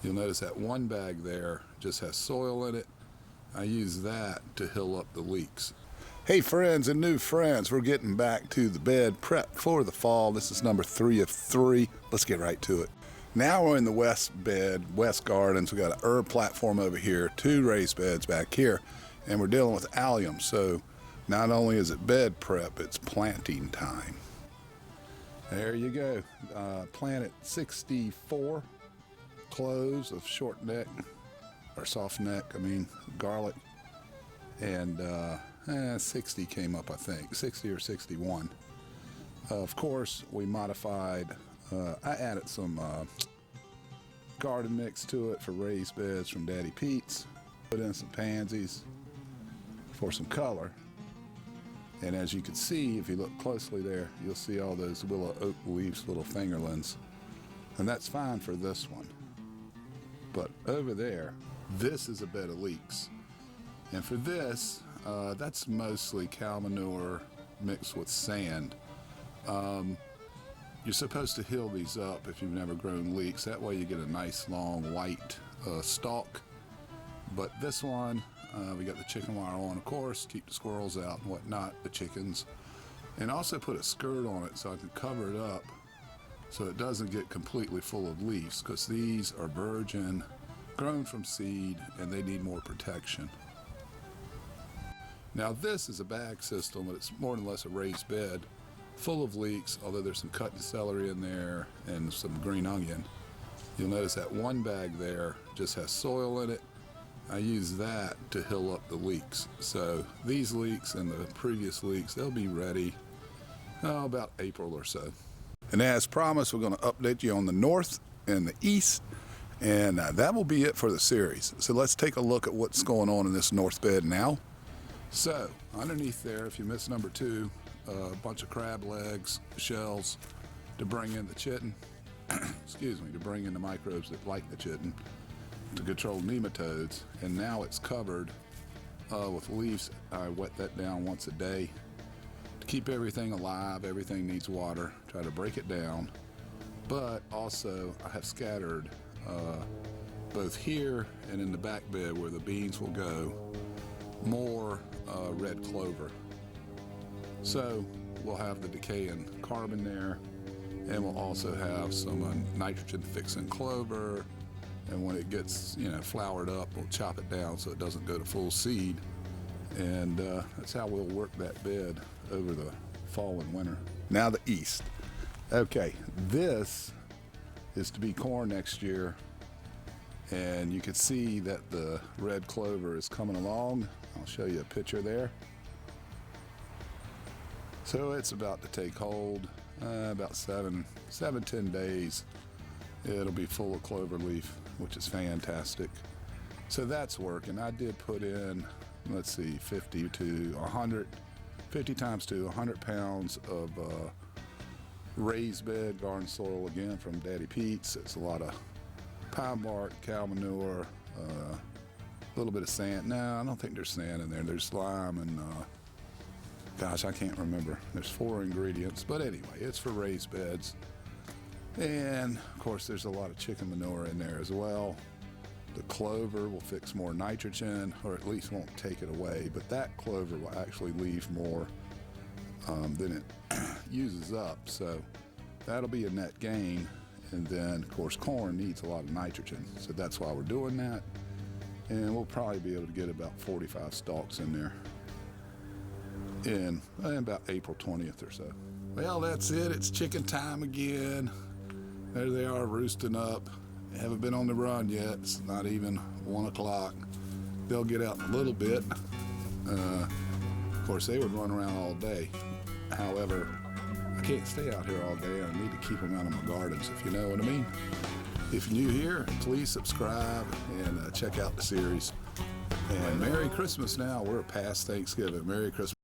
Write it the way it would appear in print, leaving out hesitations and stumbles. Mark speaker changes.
Speaker 1: You'll notice that one bag there just has soil in it. I use that to hill up the leeks. Hey friends and new friends, we're getting back to the bed prep for the fall. This is number 3 of 3. Let's get right to it. Now we're in the west bed, west gardens. We got an herb platform over here, 2 raised beds back here, and we're dealing with allium. So not only is it bed prep, it's planting time. There you go. Planted 64 cloves of short neck, or soft neck, garlic, and 60 came up, I think, 60 or 61. Of course, we modified, I added some garden mix to it for raised beds from Daddy Pete's, put in some pansies for some color. And as you can see, if you look closely there, you'll see all those willow oak leaves, little fingerlings. And that's fine for this one. But over there, this is a bed of leeks. And for this, that's mostly cow manure mixed with sand. You're supposed to hill these up if you've never grown leeks. That way you get a nice long white stalk. But this one, we got the chicken wire on, of course, keep the squirrels out and whatnot, the chickens. And also put a skirt on it so I can cover it up so it doesn't get completely full of leaves, because these are virgin, grown from seed, and they need more protection. Now this is a bag system, but it's more or less a raised bed full of leeks, although there's some cutting celery in there and some green onion. You'll notice that one bag there just has soil in it. I use that to hill up the leeks. So these leeks and the previous leeks, they'll be ready about April or so. And as promised, we're going to update you on the north and the east, and that will be it for the series. So let's take a look at what's going on in this north bed now. So underneath there, if you missed number 2, a bunch of crab legs, shells to bring in the chitin, excuse me, to bring in the microbes that like the chitin, to control nematodes. And now it's covered with leaves. I wet that down once a day to keep everything alive. Everything needs water. Try to break it down. But also I have scattered both here and in the back bed where the beans will go more red clover. So we'll have the decaying carbon there, and we'll also have some nitrogen fixing clover. And when it gets, flowered up, we'll chop it down so it doesn't go to full seed. And that's how we'll work that bed over the fall and winter. Now the east. Okay, this is to be corn next year. And you can see that the red clover is coming along. I'll show you a picture there. So it's about to take hold, about 7-10 days. It'll be full of clover leaf, which is fantastic. So that's working. I did put in, let's see, 50 times to 100 pounds of raised bed garden soil, again from Daddy Pete's. It's a lot of pine bark, cow manure, a little bit of sand. No, I don't think there's sand in there. There's lime and gosh, I can't remember. There's 4 ingredients, but anyway, it's for raised beds. And of course there's a lot of chicken manure in there as well. The clover will fix more nitrogen, or at least won't take it away, but that clover will actually leave more than it uses up. So that'll be a net gain. And then of course corn needs a lot of nitrogen, so that's why we're doing that. And we'll probably be able to get about 45 stalks in there in about April 20th or so. Well, that's it. It's chicken time again. There they are, roosting up. They haven't been on the run yet. It's not even 1 o'clock. They'll get out in a little bit. Of course, they would run around all day. However, I can't stay out here all day. I need to keep them out of my gardens, if you know what I mean. If you're new here, please subscribe and check out the series. And Merry Christmas now. We're past Thanksgiving. Merry Christmas.